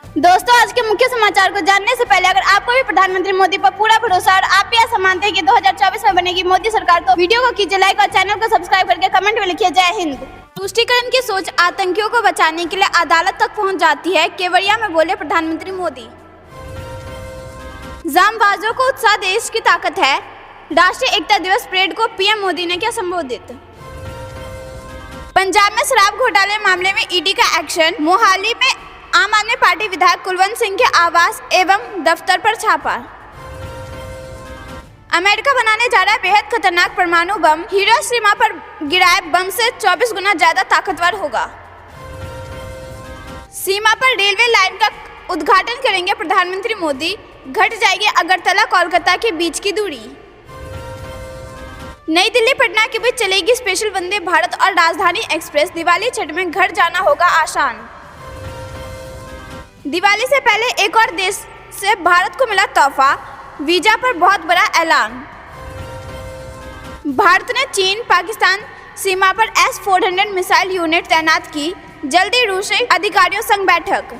दोस्तों, आज के मुख्य समाचार को जानने से पहले अगर आपको भी प्रधानमंत्री मोदी पर पूरा भरोसा और आप भी ऐसा मानते हैं कि 2024 में बनेगी मोदी सरकार, तो वीडियो को कीजिए लाइक और चैनल को सब्सक्राइब करके कमेंट में लिखिए जय हिंद। तुष्टीकरण की सोच आतंकियों को बचाने के लिए अदालत तक पहुंच जाती है, केवड़िया में बोले प्रधानमंत्री मोदी। जामबाजों को उत्साह देश की ताकत है, राष्ट्रीय एकता दिवस परेड को पीएम मोदी ने किया संबोधित। पंजाब में शराब घोटाले मामले में ईडी का एक्शन, मोहाली में आम आदमी पार्टी विधायक कुलवंत सिंह के आवास एवं दफ्तर पर छापा। अमेरिका बनाने जा रहा है बेहद खतरनाक परमाणु बम, हिरोशिमा पर गिराए बम से 24 गुना ज्यादा ताकतवर होगा। सीमा पर रेलवे लाइन का उद्घाटन करेंगे प्रधानमंत्री मोदी, घट जाएगी अगरतला कोलकाता के बीच की दूरी। नई दिल्ली पटना के बीच चलेगी स्पेशल वंदे भारत और राजधानी एक्सप्रेस, दिवाली छठ में घर जाना होगा आसान। दिवाली से पहले एक और देश से भारत को मिला तोहफा, वीजा पर बहुत बड़ा ऐलान। भारत ने चीन पाकिस्तान सीमा पर S-400 मिसाइल यूनिट तैनात की, जल्दी रूसी अधिकारियों संग बैठक।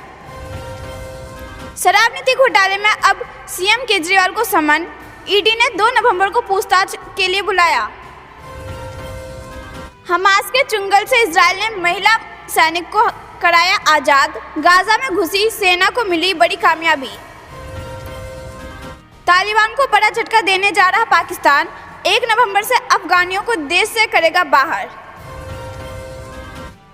शराब नीति घोटाले में अब सीएम केजरीवाल को समन, ईडी ने 2 नवंबर को पूछताछ के लिए बुलाया। हमास के चुंगल से इजरायल ने महिला सैनिक को कराया आजाद, गाजा में घुसी सेना को मिली बड़ी कामयाबी। तालिबान को बड़ा झटका देने जा रहा पाकिस्तान, 1 नवंबर से अफगानियों को देश से करेगा बाहर।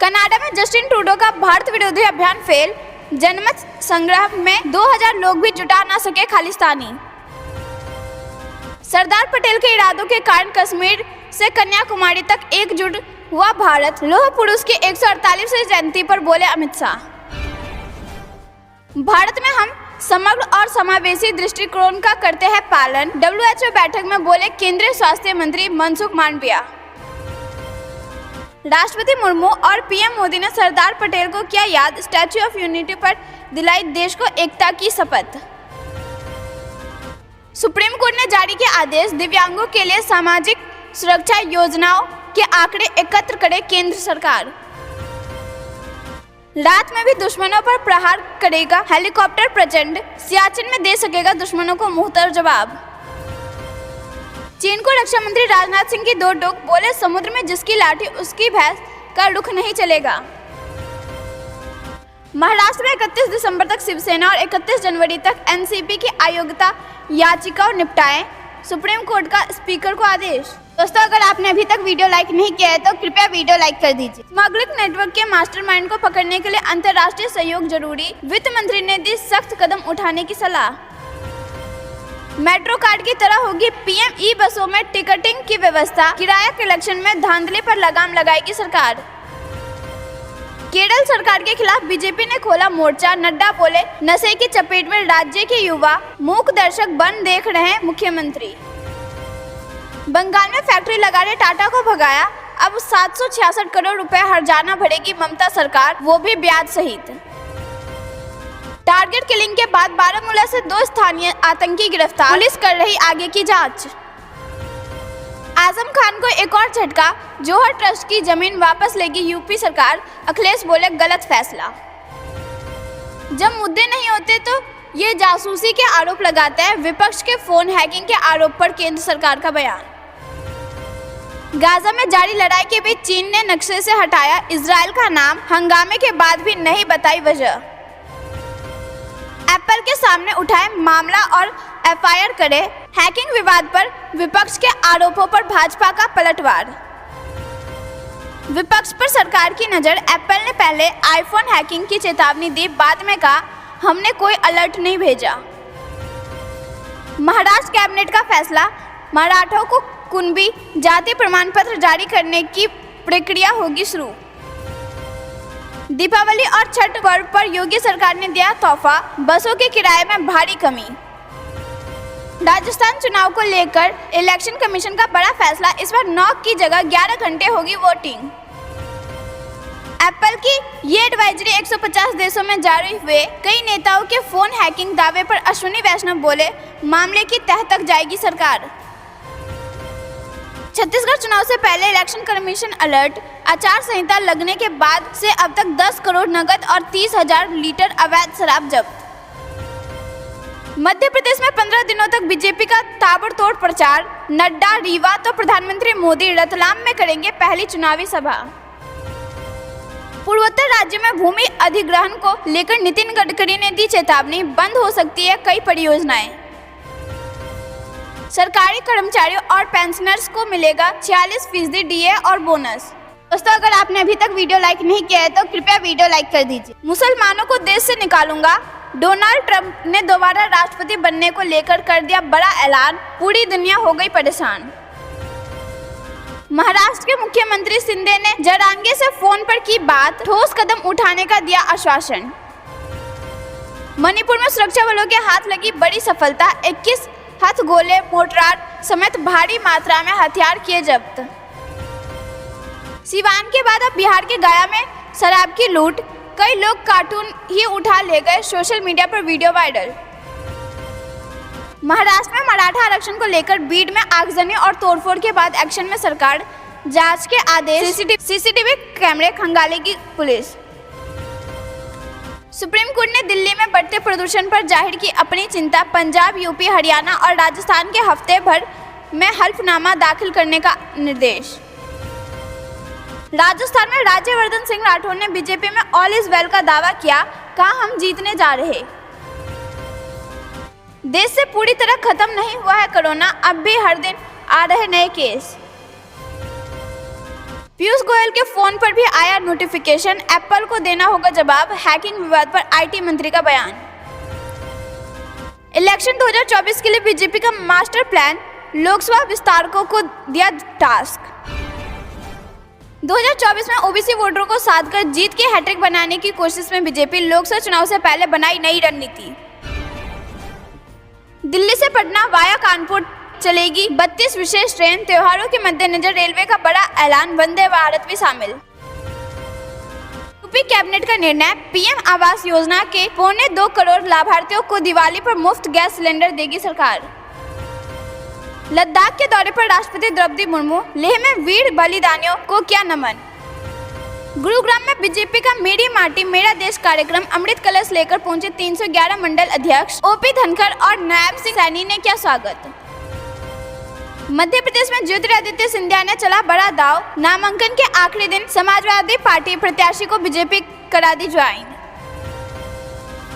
कनाडा में जस्टिन ट्रूडो का भारत विरोधी अभियान फेल, जनमत संग्रह में 2000 लोग भी जुटा ना सके खालिस्तानी। सरदार पटेल के इरादों के कारण कश्मीर से कन्याकुमारी तक एकजुट हुआ भारत, लौह पुरुष की 148वीं जयंती पर बोले अमित शाह। भारत में हम समग्र और समावेशी दृष्टिकोण का करते हैं पालन, WHO बैठक में बोले केंद्रीय स्वास्थ्य मंत्री मनसुख मांडविया। राष्ट्रपति मुर्मू और पीएम मोदी ने सरदार पटेल को किया याद, स्टैच्यू ऑफ यूनिटी पर दिलाई देश को एकता की शपथ। सुप्रीम कोर्ट ने जारी किया आदेश, दिव्यांगों के लिए सामाजिक सुरक्षा योजनाओं के आंकड़े एकत्र करे केंद्र सरकार। रात में भी दुश्मनों पर प्रहार करेगा हेलीकॉप्टर प्रचंड, सियाचिन में दे सकेगा दुश्मनों को मुंहतोड़ जवाब। चीन को रक्षा मंत्री राजनाथ सिंह की 2 टोक, बोले समुद्र में जिसकी लाठी उसकी भैंस का रुख नहीं चलेगा। महाराष्ट्र में 31 दिसंबर तक शिवसेना और 31 जनवरी तक एनसीपी की अयोग्यता याचिकाओं निपटाएं, सुप्रीम कोर्ट का स्पीकर को आदेश। दोस्तों, अगर आपने अभी तक वीडियो लाइक नहीं किया है तो कृपया वीडियो लाइक कर दीजिए। स्मगलिंग नेटवर्क के मास्टरमाइंड को पकड़ने के लिए अंतर्राष्ट्रीय सहयोग जरूरी, वित्त मंत्री ने दी सख्त कदम उठाने की सलाह। मेट्रो कार्ड की तरह होगी पीएम ई बसों में टिकटिंग की व्यवस्था, किराया कलेक्शन में धांधली पर लगाम लगाएगी सरकार। केरल सरकार के खिलाफ बीजेपी ने खोला मोर्चा, नड्डा बोले नशे की चपेट में राज्य के युवा, मूक दर्शक बन देख रहे हैं मुख्यमंत्री। बंगाल में फैक्ट्री लगा रहे टाटा को भगाया, अब 766 करोड़ रुपए हर्जाना भरेगी ममता सरकार, वो भी ब्याज सहित। टारगेट किलिंग के बाद बारामूला से 2 स्थानीय आतंकी गिरफ्तार, पुलिस कर रही आगे की जांच। आजम खान को एक और झटका, जोहर ट्रस्ट की जमीन वापस लेगी यूपी सरकार, अखिलेश बोले गलत फैसला। जब मुद्दे नहीं होते तो ये जासूसी के आरोप लगाते हैं, विपक्ष के फोन हैकिंग के आरोप पर केंद्र सरकार का बयान। गाजा में जारी लड़ाई के बीच चीन ने नक्शे से हटाया इजराइल का नाम, हंगामे के बाद भी नहीं बताई वजह। एप्पल के सामने उठाए मामला और एफआईआर करे, हैकिंग विवाद पर विपक्ष के आरोपों पर भाजपा का पलटवार। विपक्ष पर सरकार की नजर, एप्पल ने पहले आईफोन हैकिंग की चेतावनी दी, बाद में कहा हमने कोई अलर्ट नहीं भेजा। महाराष्ट्र कैबिनेट का फैसला, मराठों को कुणबी जाति प्रमाण पत्र जारी करने की प्रक्रिया होगी शुरू। दीपावली और छठ पर्व पर योगी सरकार ने दिया तोहफा, बसों के किराए में भारी कमी। राजस्थान चुनाव को लेकर इलेक्शन कमीशन का बड़ा फैसला, इस बार 9 की जगह 11 घंटे होगी वोटिंग। एप्पल की ये एडवाइजरी 150 देशों में जारी हुए, कई नेताओं के फोन हैकिंग दावे पर अश्विनी वैष्णव बोले मामले की तह तक जाएगी सरकार। छत्तीसगढ़ चुनाव से पहले इलेक्शन कमीशन अलर्ट, आचार संहिता लगने के बाद से अब तक 10 करोड़ नगद और 30,000 लीटर अवैध शराब जब्त। मध्य प्रदेश में 15 दिनों तक बीजेपी का ताबड़तोड़ प्रचार, नड्डा रीवा तो प्रधानमंत्री मोदी रतलाम में करेंगे पहली चुनावी सभा। पूर्वोत्तर राज्य में भूमि अधिग्रहण को लेकर नितिन गडकरी ने दी चेतावनी, बंद हो सकती है कई परियोजनाएं। सरकारी कर्मचारियों और पेंशनर्स को मिलेगा 46% डीए और बोनस। दोस्तों, अगर आपने अभी तक वीडियो लाइक नहीं किया है तो कृपया वीडियो लाइक कर दीजिए। मुसलमानों को देश से निकालूंगा, डोनाल्ड ट्रंप ने दोबारा राष्ट्रपति बनने को लेकर कर दिया बड़ा ऐलान, पूरी दुनिया हो गई परेशान। महाराष्ट्र के मुख्यमंत्री शिंदे ने जरांगे से फोन पर की बात, ठोस कदम उठाने का दिया आश्वासन। मणिपुर में सुरक्षा बलों के हाथ लगी बड़ी सफलता, 21 हथगोले, मोर्टार समेत भारी मात्रा में हथियार किए जब्त। सिवान के बाद अब बिहार के गया में शराब की लूट, कई लोग कार्टून ही उठा ले गए, सोशल मीडिया पर वीडियो वायरल। महाराष्ट्र में मराठा आरक्षण को लेकर बीड में आगजनी और तोड़फोड़ के बाद एक्शन में सरकार, जांच के आदेश, सीसीटीवी कैमरे खंगालेगी पुलिस। सुप्रीम कोर्ट ने दिल्ली में बढ़ते प्रदूषण पर जाहिर की अपनी चिंता, पंजाब, यूपी, हरियाणा और राजस्थान के हफ्ते भर में हल्फनामा दाखिल करने का निर्देश। राजस्थान में राज्यवर्धन सिंह राठौर ने बीजेपी में ऑल इज वेल का दावा किया, कहा हम जीतने जा रहे। देश से पूरी तरह खत्म नहीं हुआ है कोरोना, अब भी हर दिन आ रहे नए केस। पीयूष गोयल के फोन पर भी आया नोटिफिकेशन, एप्पल को देना होगा जवाब, हैकिंग विवाद पर आईटी मंत्री का बयान। इलेक्शन 2024 के लिए बीजेपी का मास्टर प्लान, लोकसभा विस्तारकों को दिया टास्क। 2024 में ओबीसी वोटरों को साध कर जीत की हैट्रिक बनाने की कोशिश में बीजेपी, लोकसभा चुनाव से पहले बनाई नई रणनीति। दिल्ली से पटना वाया कानपुर चलेगी 32 विशेष ट्रेन, त्योहारों के मद्देनजर रेलवे का बड़ा ऐलान, वंदे भारत भी शामिल। यूपी कैबिनेट का निर्णय, पीएम आवास योजना के 2.25 करोड़ लाभार्थियों को दिवाली पर मुफ्त गैस सिलेंडर देगी सरकार। लद्दाख के दौरे पर राष्ट्रपति द्रौपदी मुर्मू, लेह में वीर बलिदानियों को किया नमन। गुरुग्राम में बीजेपी का मेरी माटी मेरा देश कार्यक्रम, अमृत कलश लेकर पहुंचे 311 मंडल अध्यक्ष, ओपी धनखड़ और नायब सिंह सैनी ने किया स्वागत। मध्य प्रदेश में ज्योतिरादित्य सिंधिया ने चला बड़ा दाव, नामांकन के आखिरी दिन समाजवादी पार्टी प्रत्याशी को बीजेपी करा दी ज्वाइन।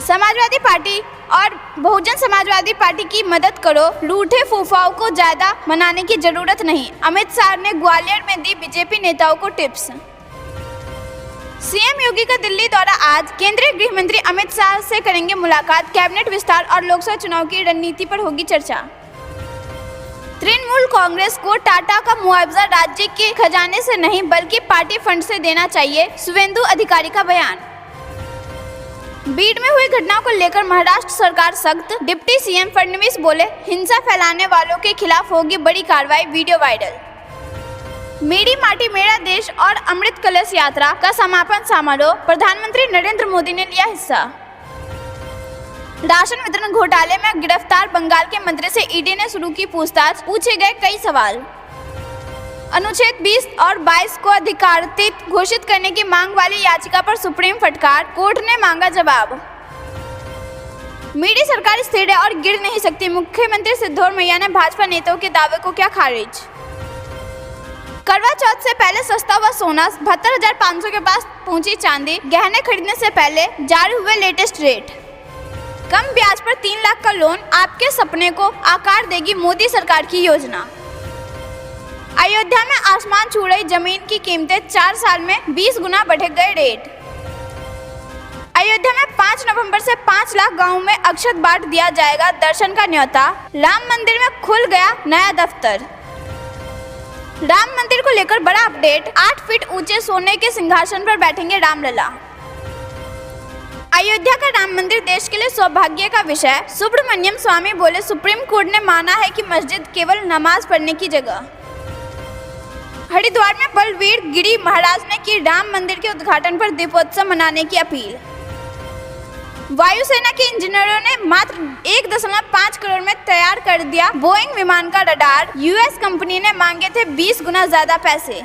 समाजवादी पार्टी और बहुजन समाजवादी पार्टी की मदद करो, रूठे फूफाओं को ज्यादा मनाने की जरूरत नहीं, अमित शाह ने ग्वालियर में दी बीजेपी नेताओं को टिप्स। सीएम योगी का दिल्ली दौरा आज, केंद्रीय गृह मंत्री अमित शाह से करेंगे मुलाकात, कैबिनेट विस्तार और लोकसभा चुनाव की रणनीति पर होगी चर्चा। तृणमूल कांग्रेस को टाटा का मुआवजा राज्य के खजाने से नहीं बल्कि पार्टी फंड से देना चाहिए, शुभेंदु अधिकारी का बयान। बीड में हुई घटना को लेकर महाराष्ट्र सरकार सख्त, डिप्टी सीएम फडणवीस बोले हिंसा फैलाने वालों के खिलाफ होगी बड़ी कार्रवाई, वीडियो वायरल। मेरी माटी मेरा देश और अमृत कलश यात्रा का समापन समारोह, प्रधानमंत्री नरेंद्र मोदी ने लिया हिस्सा। राशन वितरण घोटाले में गिरफ्तार बंगाल के मंत्री से ईडी ने शुरू की पूछताछ, पूछे गए कई सवाल। अनुच्छेद 20 और 22 को अधिकारित घोषित करने की मांग वाली याचिका पर सुप्रीम फटकार, कोर्ट ने मांगा जवाब। मीडिया सरकार स्थिर है और गिर नहीं सकती, मुख्यमंत्री सिद्धोरमैया ने भाजपा नेताओं के दावे को किया खारिज। करवा चौथ से पहले सस्ता हुआ सोना, 72,500 के पास पहुंची चांदी, गहने खरीदने से पहले जारी हुए लेटेस्ट रेट। कम ब्याज पर 3 लाख का लोन, आपके सपने को आकार देगी मोदी सरकार की योजना। अयोध्या में आसमान छू रही जमीन की कीमतें, 4 साल में 20 गुना बढ़ गए रेट। अयोध्या में 5 नवंबर से 5 लाख गांवों में अक्षत बांट दिया जाएगा, दर्शन का न्योता। राम मंदिर में खुल गया नया दफ्तर। राम मंदिर को लेकर बड़ा अपडेट, 8 फीट ऊंचे सोने के सिंहासन पर बैठेंगे रामलला। अयोध्या का राम मंदिर देश के लिए सौभाग्य का विषय, सुब्रमण्यम स्वामी बोले सुप्रीम कोर्ट ने माना है कि मस्जिद केवल नमाज पढ़ने की जगह। हरिद्वार में बलवीर गिरी महाराज ने की राम मंदिर के उद्घाटन पर दीपोत्सव मनाने की अपील। वायुसेना के इंजीनियरों ने मात्र 1.5 करोड़ में तैयार कर दिया बोइंग विमान का रडार। यूएस कंपनी ने मांगे थे 20 गुना ज्यादा पैसे।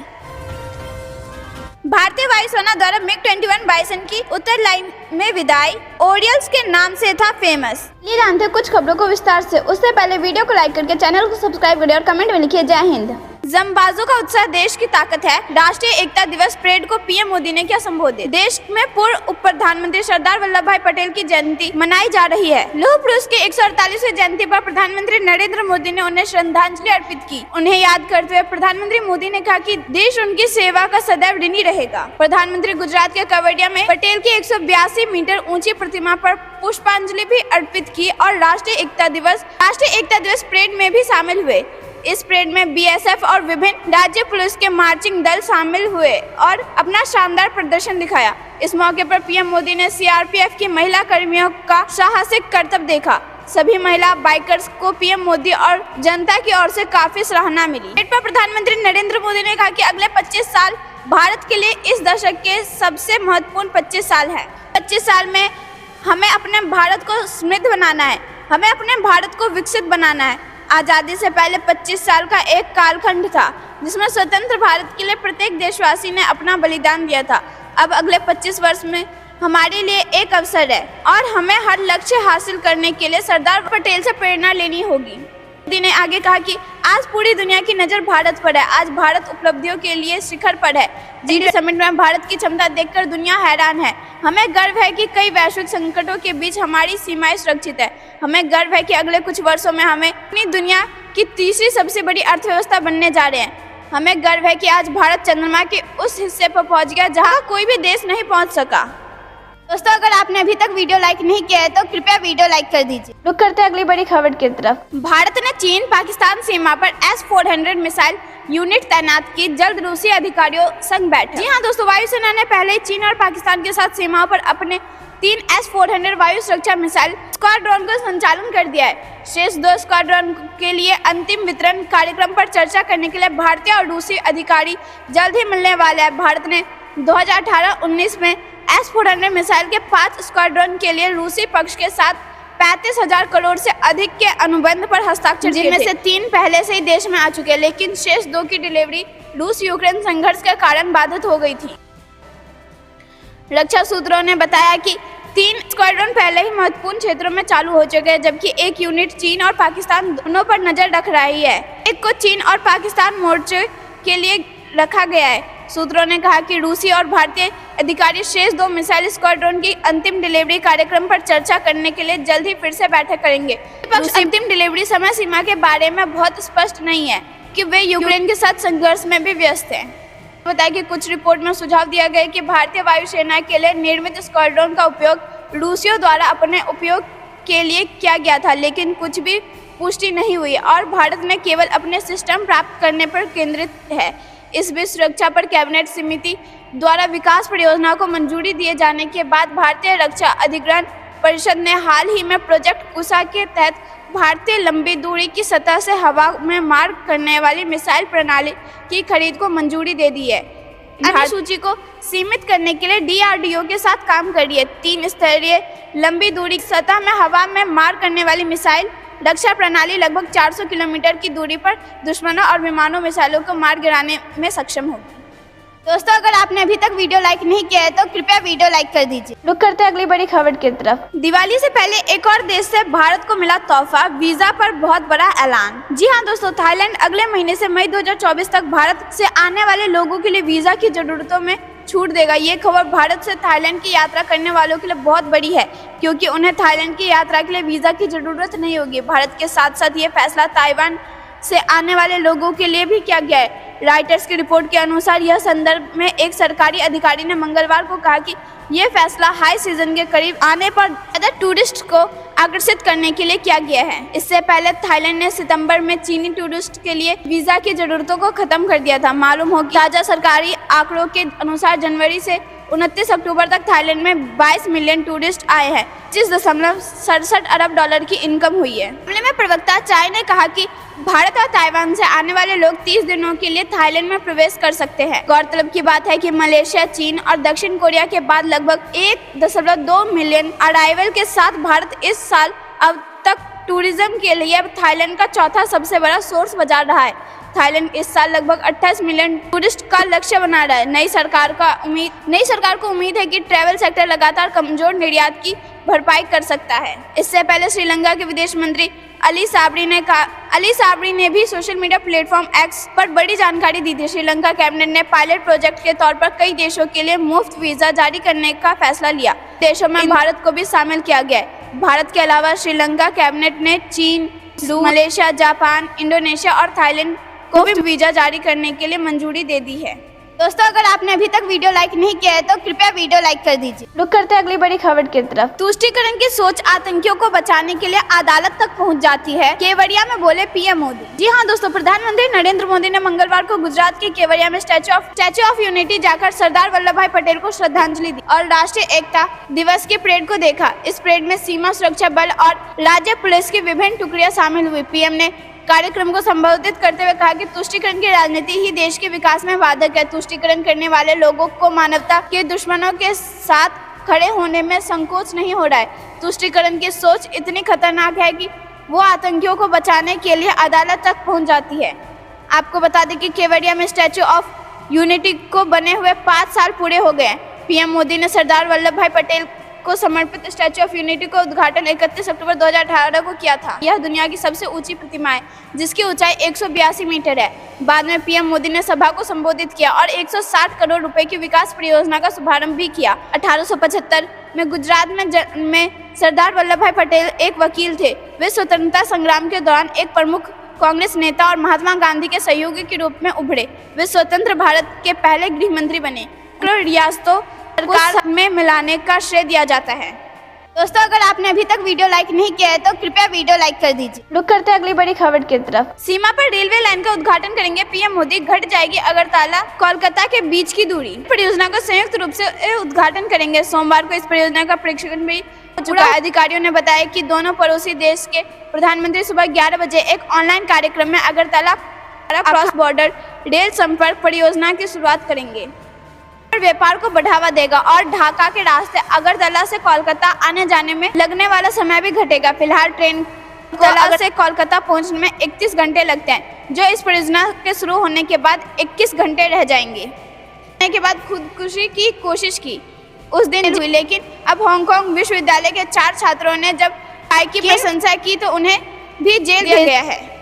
भारतीय वायुसेना द्वारा MiG-21 बाइसन की उत्तर लाइन में विदाई ओरियल्स के नाम से था फेमस। लिए जानते हैं कुछ खबरों को विस्तार से। उससे पहले वीडियो को लाइक करके चैनल को सब्सक्राइब करें और कमेंट में लिखिए जय हिंद। जंबाजों का उत्साह देश की ताकत है। राष्ट्रीय एकता दिवस परेड को पीएम मोदी ने किया संबोधित। देश में पूर्व उप प्रधानमंत्री सरदार वल्लभ भाई पटेल की जयंती मनाई जा रही है। लौह पुरुष की 148वीं जयंती पर प्रधानमंत्री नरेंद्र मोदी ने उन्हें श्रद्धांजलि अर्पित की। उन्हें याद करते हुए प्रधानमंत्री मोदी ने कहा कि देश उनकी सेवा का सदैव ऋणी रहेगा। प्रधानमंत्री गुजरात के केवडिया में पटेल की 182 मीटर ऊंची प्रतिमा पर पुष्पांजलि भी अर्पित की और राष्ट्रीय एकता दिवस परेड में भी शामिल हुए। इस परेड में बीएसएफ और विभिन्न राज्य पुलिस के मार्चिंग दल शामिल हुए और अपना शानदार प्रदर्शन दिखाया। इस मौके पर पीएम मोदी ने सीआरपीएफ की महिला कर्मियों का साहसिक करतब देखा। सभी महिला बाइकर्स को पीएम मोदी और जनता की ओर से काफी सराहना मिली। परेड पर प्रधानमंत्री नरेंद्र मोदी ने कहा कि अगले 25 साल भारत के लिए इस दशक के सबसे महत्वपूर्ण 25 साल है। 25 साल में हमें अपने भारत को समृद्ध बनाना है, हमें अपने भारत को विकसित बनाना है। आज़ादी से पहले 25 साल का एक कालखंड था जिसमें स्वतंत्र भारत के लिए प्रत्येक देशवासी ने अपना बलिदान दिया था। अब अगले 25 वर्ष में हमारे लिए एक अवसर है और हमें हर लक्ष्य हासिल करने के लिए सरदार पटेल से प्रेरणा लेनी होगी। मोदी ने आगे कहा कि आज पूरी दुनिया की नज़र भारत पर है। आज भारत उपलब्धियों के लिए शिखर पर है। G20 समिट में भारत की क्षमता देखकर दुनिया हैरान है। हमें गर्व है कि कई वैश्विक संकटों के बीच हमारी सीमाएं सुरक्षित है। हमें गर्व है कि अगले कुछ वर्षों में हमें अपनी दुनिया की तीसरी सबसे बड़ी अर्थव्यवस्था बनने जा रहे हैं। हमें गर्व है कि आज भारत चंद्रमा के उस हिस्से पर पहुंच गया जहां कोई भी देश नहीं पहुंच सका। दोस्तों, अगर आपने अभी तक वीडियो लाइक नहीं किया है तो कृपया वीडियो लाइक कर दीजिए। रुक करते हैं अगली बड़ी खबर की तरफ। भारत ने चीन पाकिस्तान सीमा पर S-400 मिसाइल यूनिट तैनात की, जल्द रूसी अधिकारियों संग बैठक। जी हाँ दोस्तों, वायुसेना ने पहले ही चीन और पाकिस्तान के साथ सीमाओं पर अपने 3 S-400 वायु सुरक्षा मिसाइल स्क्वाड्रन का संचालन कर दिया है। शेष 2 स्क्वाड्रन के लिए अंतिम वितरण कार्यक्रम पर चर्चा करने के लिए भारतीय और रूसी अधिकारी जल्द ही मिलने वाले हैं। भारत ने 2018-19 में S-400 मिसाइल के 5 स्क्वाड्रन के लिए रूसी पक्ष के साथ 35,000 करोड़ से अधिक के अनुबंध पर हस्ताक्षर किए, जिनमें से 3 पहले से ही देश में आ चुके हैं, लेकिन शेष 2 की डिलीवरी रूस यूक्रेन संघर्ष के कारण बाधित हो गई थी। रक्षा सूत्रों ने बताया कि 3 स्क्वाड्रन पहले ही महत्वपूर्ण क्षेत्रों में चालू हो चुके हैं, जबकि एक यूनिट चीन और पाकिस्तान दोनों पर नजर रख रही है। एक को चीन और पाकिस्तान मोर्चे के लिए रखा गया है। सूत्रों ने कहा कि रूसी और भारतीय अधिकारी शेष 2 मिसाइल स्क्वाड्रन की अंतिम डिलीवरी कार्यक्रम पर चर्चा करने के लिए जल्द ही फिर से बैठक करेंगे। अंतिम डिलीवरी समय सीमा के बारे में बहुत स्पष्ट नहीं है कि वे यूक्रेन के साथ संघर्ष में भी व्यस्त हैं। बताया कि कुछ रिपोर्ट में सुझाव दिया गया कि भारतीय वायुसेना के लिए निर्मित स्क्वाड्रन का उपयोग रूसियों द्वारा अपने उपयोग के लिए किया गया था, लेकिन कुछ भी पुष्टि नहीं हुई और भारत ने केवल अपने सिस्टम प्राप्त करने पर केंद्रित है। इस बीच सुरक्षा पर कैबिनेट समिति द्वारा विकास परियोजना को मंजूरी दिए जाने के बाद भारतीय रक्षा अधिग्रहण परिषद ने हाल ही में प्रोजेक्ट कुशा के तहत भारतीय लंबी दूरी की सतह से हवा में मार करने वाली मिसाइल प्रणाली की खरीद को मंजूरी दे दी है। अन्य सूची को सीमित करने के लिए DRDO के साथ काम कर रही है। 3 स्तरीय लंबी दूरी की सतह में हवा में मार करने वाली मिसाइल रक्षा प्रणाली लगभग 400 किलोमीटर की दूरी पर दुश्मनों और विमानों मिसाइलों को मार गिराने में सक्षम होगी। दोस्तों, अगर आपने अभी तक वीडियो लाइक नहीं किया है तो कृपया वीडियो लाइक कर दीजिए। रुक करते हैं अगली बड़ी खबर की तरफ। दिवाली से पहले एक और देश से भारत को मिला तोहफा, वीजा पर बहुत बड़ा ऐलान। जी हाँ दोस्तों, थाईलैंड अगले महीने से मई 2024 तक भारत से आने वाले लोगों के लिए वीजा की जरूरतों में छूट देगा। ये खबर भारत से थाईलैंड की यात्रा करने वालों के लिए बहुत बड़ी है, क्योंकि उन्हें थाईलैंड की यात्रा के लिए वीजा की जरूरत नहीं होगी। भारत के साथ साथ ये फैसला ताइवान से आने वाले लोगों के लिए भी किया गया है। रॉयटर्स की रिपोर्ट के अनुसार यह संदर्भ में एक सरकारी अधिकारी ने मंगलवार को कहा कि यह फैसला हाई सीजन के करीब आने पर ज्यादा टूरिस्ट को आकर्षित करने के लिए किया गया है। इससे पहले थाईलैंड ने सितंबर में चीनी टूरिस्ट के लिए वीजा की जरूरतों को खत्म कर दिया था। मालूम हो कि ताजा सरकारी आंकड़ों के अनुसार जनवरी से 29 अक्टूबर तक थाईलैंड में 22 मिलियन टूरिस्ट आए हैं, $25.67 अरब की इनकम हुई है। मामले में प्रवक्ता चाय ने कहा कि भारत और ताइवान से आने वाले लोग 30 दिनों के लिए थाईलैंड में प्रवेश कर सकते हैं। गौरतलब की बात है कि मलेशिया, चीन और दक्षिण कोरिया के बाद लगभग 1.2 मिलियन अराइवल के साथ भारत इस साल अब तक टूरिज्म के लिए थाईलैंड का चौथा सबसे बड़ा सोर्स बाजार रहा है। थाईलैंड इस साल लगभग 28 मिलियन टूरिस्ट का लक्ष्य बना रहा है। नई सरकार को उम्मीद है कि ट्रैवल सेक्टर लगातार कमजोर निर्यात की भरपाई कर सकता है। इससे पहले श्रीलंका के विदेश मंत्री अली साबरी ने भी सोशल मीडिया प्लेटफॉर्म एक्स पर बड़ी जानकारी दी थी। श्रीलंका कैबिनेट ने पायलट प्रोजेक्ट के तौर पर कई देशों के लिए मुफ्त वीजा जारी करने का फैसला लिया। देशों में भारत को भी शामिल किया गया है। भारत के अलावा श्रीलंका कैबिनेट ने चीन, मलेशिया, जापान, इंडोनेशिया और थाईलैंड को भी वीजा जारी करने के लिए मंजूरी दे दी है। दोस्तों, अगर आपने अभी तक वीडियो लाइक नहीं किया है तो कृपया वीडियो लाइक कर दीजिए। रुक करते हैं अगली बड़ी खबर की तरफ। तुष्टीकरण की सोच आतंकियों को बचाने के लिए अदालत तक पहुंच जाती है, केवड़िया में बोले पीएम मोदी। जी हां दोस्तों, प्रधानमंत्री नरेंद्र मोदी ने मंगलवार को गुजरात के केवड़िया में स्टैच्यू ऑफ यूनिटी जाकर सरदार वल्लभ भाई पटेल को श्रद्धांजलि दी और राष्ट्रीय एकता दिवस के परेड को देखा। इस परेड में सीमा सुरक्षा बल और राज्य पुलिस की विभिन्न टुकड़ियां शामिल हुई। पीएम ने कार्यक्रम को संबोधित करते हुए कहा कि तुष्टीकरण की राजनीति ही देश के विकास में बाधक है। तुष्टीकरण करने वाले लोगों को मानवता के दुश्मनों के साथ खड़े होने में संकोच नहीं हो रहा है। तुष्टीकरण की सोच इतनी खतरनाक है कि वो आतंकियों को बचाने के लिए अदालत तक पहुंच जाती है। आपको बता दें कि केवड़िया में स्टैच्यू ऑफ यूनिटी को बने हुए 5 साल पूरे हो गए। पीएम मोदी ने सरदार वल्लभ भाई पटेल को समर्पित स्टैच्यू ऑफ यूनिटी का उद्घाटन 31 अक्टूबर 2018 को किया था। यह दुनिया की सबसे ऊंची प्रतिमा है, जिसकी ऊंचाई 182 मीटर है। बाद में पीएम मोदी ने सभा को संबोधित किया और 160 करोड़ रुपए की विकास परियोजना का शुभारंभ भी किया। 1875 में गुजरात में सरदार वल्लभ भाई पटेल एक वकील थे। वे स्वतंत्रता संग्राम के दौरान एक प्रमुख कांग्रेस नेता और महात्मा गांधी के सहयोगी के रूप में उभरे। वे स्वतंत्र भारत के पहले गृह मंत्री बने। रियासतों सरकार में मिलाने का श्रेय दिया जाता है। दोस्तों, अगर आपने अभी तक वीडियो लाइक नहीं किया है तो कृपया वीडियो लाइक कर दीजिए। रुक करते हैं अगली बड़ी खबर की तरफ। सीमा पर रेलवे लाइन का उद्घाटन करेंगे पीएम मोदी, घट जाएगी अगरतला कोलकाता के बीच की दूरी। परियोजना का संयुक्त रूप से उद्घाटन करेंगे। सोमवार को इस परियोजना का परीक्षण भी हो चुका है। अधिकारियों ने बताया कि दोनों पड़ोसी देश के प्रधानमंत्री सुबह 11 बजे एक ऑनलाइन कार्यक्रम में अगरतला क्रॉस बॉर्डर रेल संपर्क परियोजना की शुरुआत करेंगे। व्यापार को बढ़ावा देगा और ढाका के रास्ते अगरतला से कोलकाता आने जाने में लगने वाला समय भी घटेगा। फिलहाल ट्रेन अगरतला से कोलकाता पहुंचने में 31 घंटे लगते हैं, जो इस परियोजना के शुरू होने के बाद 21 घंटे रह जाएंगे। के बाद खुदकुशी की कोशिश की उस दिन हुई, लेकिन अब हांगकांग विश्वविद्यालय के 4 छात्रों ने जब पाई की प्रशंसा की तो उन्हें भी जेल दिया गया है।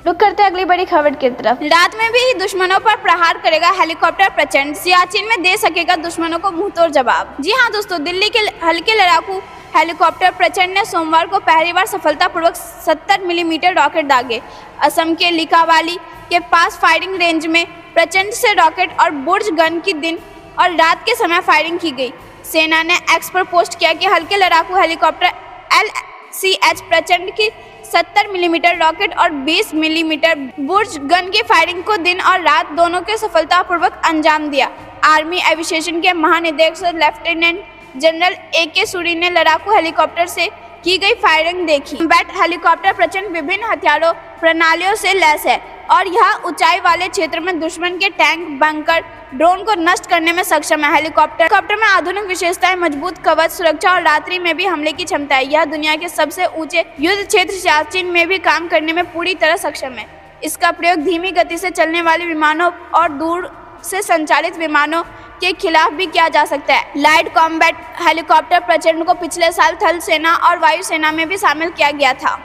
रुक करते हैं अगली बड़ी खबर की तरफ। रात में भी दुश्मनों पर प्रहार करेगा हेलीकॉप्टर प्रचंड, सियाचिन में दे सकेगा दुश्मनों को मुंहतोड़ जवाब। जी हां दोस्तों, दिल्ली के हल्के लड़ाकू हेलीकॉप्टर प्रचंड ने सोमवार को पहली बार सफलतापूर्वक 70 मिलीमीटर रॉकेट दागे। असम के लिकावाली के पास फायरिंग रेंज में प्रचंड से रॉकेट और बुर्ज गन की दिन और रात के समय फायरिंग की गई। सेना ने एक्स पर पोस्ट किया कि हल्के लड़ाकू हेलीकॉप्टर LCH प्रचंड की 70 मिलीमीटर रॉकेट और 20 मिलीमीटर बुर्ज गन की फायरिंग को दिन और रात दोनों के सफलतापूर्वक अंजाम दिया। आर्मी एविएशन के महानिदेशक लेफ्टिनेंट जनरल AK सूरी ने लड़ाकू हेलीकॉप्टर से की गई फायरिंग देखी। कॉम्बैट हेलीकॉप्टर प्रचंड विभिन्न हथियारों प्रणालियों से लैस है और यह ऊंचाई वाले क्षेत्र में दुश्मन के टैंक, बंकर, ड्रोन को नष्ट करने में सक्षम है। हेलीकॉप्टर में आधुनिक विशेषताएं, मजबूत कवच, सुरक्षा और रात्रि में भी हमले की क्षमता है। यह दुनिया के सबसे ऊंचे युद्ध क्षेत्र सियाचिन में भी काम करने में पूरी तरह सक्षम है। इसका प्रयोग धीमी गति से चलने वाले विमानों और दूर से संचालित विमानों के खिलाफ भी किया जा सकता है। लाइट कॉम्बैट हेलीकॉप्टर प्रचंड को पिछले साल थल सेना और वायु सेना में भी शामिल किया गया था।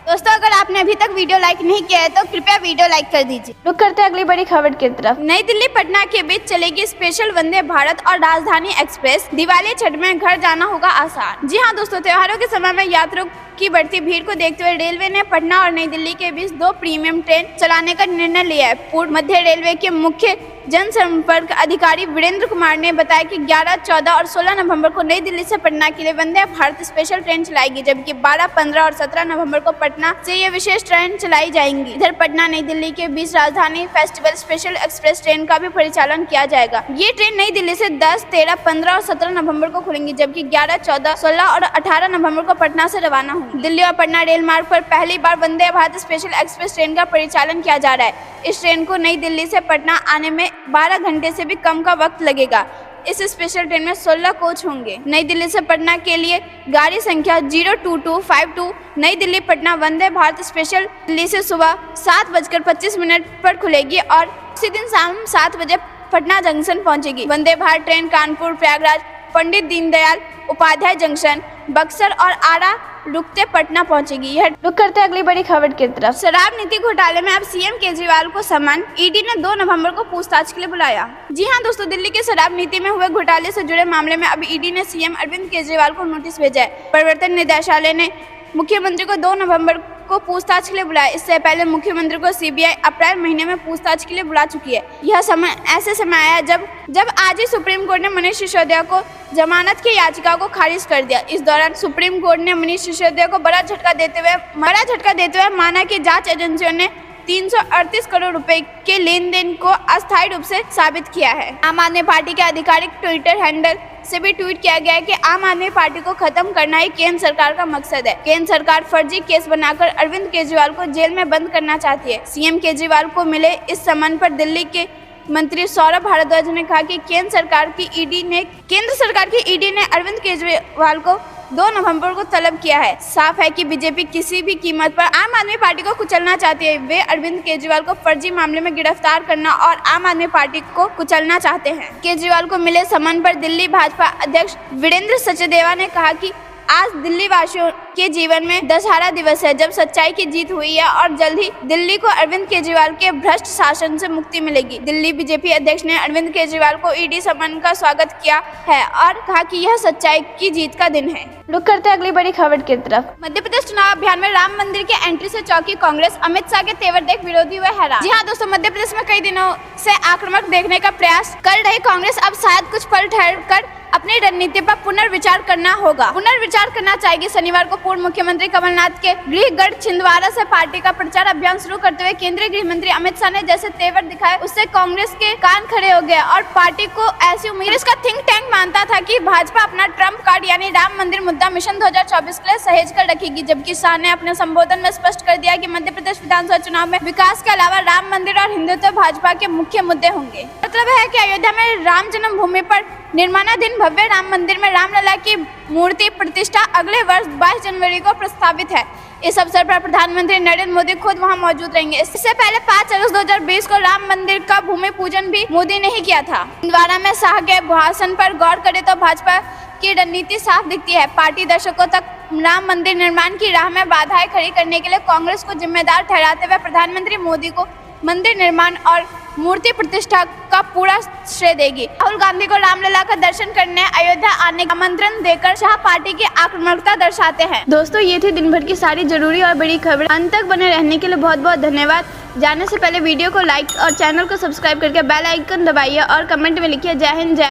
दोस्तों, अगर आपने अभी तक वीडियो लाइक नहीं किया है तो कृपया वीडियो लाइक कर दीजिए। रुक करते हैं अगली बड़ी खबर की तरफ। नई दिल्ली पटना के बीच चलेगी स्पेशल वंदे भारत और राजधानी एक्सप्रेस। दिवाली छठ में घर जाना होगा आसान। जी हां दोस्तों, त्योहारों के समय में यात्रियों की बढ़ती भीड़ को देखते हुए रेलवे ने पटना और नई दिल्ली के बीच 2 प्रीमियम ट्रेन चलाने का निर्णय लिया है। पूर्व मध्य रेलवे के मुख्य जनसंपर्क अधिकारी वीरेंद्र कुमार ने बताया कि 11, 14 और 16 नवंबर को नई दिल्ली से पटना के लिए वंदे भारत स्पेशल ट्रेन चलाएगी, जबकि 12, 15 और 17 नवंबर को पटना से ये विशेष ट्रेन चलाई जाएंगी। इधर पटना नई दिल्ली के बीच राजधानी फेस्टिवल स्पेशल एक्सप्रेस ट्रेन का भी परिचालन किया जाएगा। ये ट्रेन नई दिल्ली से 10, 13, 15 और 17 नवंबर को खुलेंगी, जबकि 11, 14, 16 और 18 नवंबर को पटना से रवाना होंगी। दिल्ली और पटना रेल मार्ग पर पहली बार Vande Bharat special express train का परिचालन किया जा रहा है। इस ट्रेन को नई दिल्ली से पटना आने में 12 घंटे से भी कम का वक्त लगेगा। इस स्पेशल ट्रेन में 16 कोच होंगे। नई दिल्ली से पटना के लिए गाड़ी संख्या 02252 नई दिल्ली पटना वंदे भारत स्पेशल दिल्ली से सुबह 7:25 पर खुलेगी और उसी दिन शाम 7 बजे पटना जंक्शन पहुंचेगी। वंदे भारत ट्रेन कानपुर, प्रयागराज, पंडित दीनदयाल उपाध्याय जंक्शन, बक्सर और आरा रुकते पटना पहुंचेगी। यह रुक करते अगली बड़ी खबर की तरफ। शराब नीति घोटाले में अब सीएम केजरीवाल को समन, ईडी ने 2 नवंबर को पूछताछ के लिए बुलाया। जी हां दोस्तों, दिल्ली के शराब नीति में हुए घोटाले से जुड़े मामले में अब ईडी ने सीएम अरविंद केजरीवाल को नोटिस भेजा है। प्रवर्तन निदेशालय ने मुख्यमंत्री को 2 नवंबर को पूछताछ के लिए बुलाया। इससे पहले मुख्यमंत्री को सीबीआई अप्रैल महीने में पूछताछ के लिए बुला चुकी है। यह समय ऐसे समय आया जब आज ही सुप्रीम कोर्ट ने मनीष सिसोदिया को जमानत की याचिका को खारिज कर दिया। इस दौरान सुप्रीम कोर्ट ने मनीष सिसोदिया को बड़ा झटका देते हुए माना कि जांच एजेंसियों ने 338 करोड़ रुपए के लेन देन को अस्थायी रूप से साबित किया है। आम आदमी पार्टी के आधिकारिक ट्विटर हैंडल से भी ट्वीट किया गया है कि आम आदमी पार्टी को खत्म करना ही केंद्र सरकार का मकसद है। केंद्र सरकार फर्जी केस बनाकर अरविंद केजरीवाल को जेल में बंद करना चाहती है। सीएम केजरीवाल को मिले इस सम्मन पर दिल्ली के मंत्री सौरभ भारद्वाज ने कहा कि केंद्र सरकार की ईडी ने अरविंद केजरीवाल को 2 नवंबर को तलब किया है। साफ है कि बीजेपी किसी भी कीमत पर आम आदमी पार्टी को कुचलना चाहती है। वे अरविंद केजरीवाल को फर्जी मामले में गिरफ्तार करना और आम आदमी पार्टी को कुचलना चाहते हैं। केजरीवाल को मिले सम्मन पर दिल्ली भाजपा अध्यक्ष वीरेंद्र सचदेवा ने कहा कि आज दिल्ली वासियों के जीवन में दशहरा दिवस है, जब सच्चाई की जीत हुई है और जल्द ही दिल्ली को अरविंद केजरीवाल के भ्रष्ट शासन से मुक्ति मिलेगी। दिल्ली बीजेपी अध्यक्ष ने अरविंद केजरीवाल को ईडी सम्मन का स्वागत किया है और कहा कि यह सच्चाई की जीत का दिन है। रुक करते अगली बड़ी खबर की तरफ। मध्य प्रदेश चुनाव अभियान में राम मंदिर के एंट्री से चौंकी कांग्रेस, अमित शाह के तेवर देख विरोधी हुए हैरान। जी हाँ दोस्तों, मध्य प्रदेश में कई दिनों से आक्रामक देखने का प्रयास कर रही कांग्रेस अब शायद कुछ पल ठहर कर अपनी रणनीति पर पुनर्विचार करना चाहेगी। शनिवार को पूर्व मुख्यमंत्री कमलनाथ के गृहगढ़ छिंदवाड़ा से पार्टी का प्रचार अभियान शुरू करते हुए केंद्रीय गृह मंत्री अमित शाह ने जैसे तेवर दिखाए, उससे कांग्रेस के कान खड़े हो गए और पार्टी को ऐसी उम्मीद। इसका थिंक टैंक मानता था कि भाजपा अपना ट्रम्प कार्ड यानी राम मंदिर मुद्दा मिशन 2024 के लिए सहेज कर रखेगी, जबकि शाह ने अपने संबोधन में स्पष्ट कर दिया कि मध्य प्रदेश विधानसभा चुनाव में विकास के अलावा राम मंदिर और हिंदुत्व भाजपा के मुख्य मुद्दे होंगे। मतलब है कि अयोध्या में राम जन्मभूमि पर निर्माणाधीन भव्य राम मंदिर में रामलला की मूर्ति प्रतिष्ठा अगले वर्ष 22 जनवरी को प्रस्तावित है। इस अवसर पर प्रधानमंत्री नरेंद्र मोदी खुद वहां मौजूद रहेंगे। इससे पहले 5 अगस्त 2020 को राम मंदिर का भूमि पूजन भी मोदी ने ही किया था। छिंदवाड़ा में शाह के भाषण पर गौर करें तो भाजपा की रणनीति साफ दिखती है। पार्टी दर्शकों तक राम मंदिर निर्माण की राह में बाधाएं खड़ी करने के लिए कांग्रेस को जिम्मेदार ठहराते हुए प्रधानमंत्री मोदी को मंदिर निर्माण और मूर्ति प्रतिष्ठा का पूरा श्रेय देगी। राहुल गांधी को रामलला का दर्शन करने अयोध्या आने का आमंत्रण देकर शाह पार्टी की आक्रामकता दर्शाते हैं। दोस्तों, ये थी दिन भर की सारी जरूरी और बड़ी खबर। अंत तक बने रहने के लिए बहुत बहुत धन्यवाद। जाने से पहले वीडियो को लाइक और चैनल को सब्सक्राइब करके बेल आइकन दबाइए और कमेंट में लिखिए जय हिंद जय।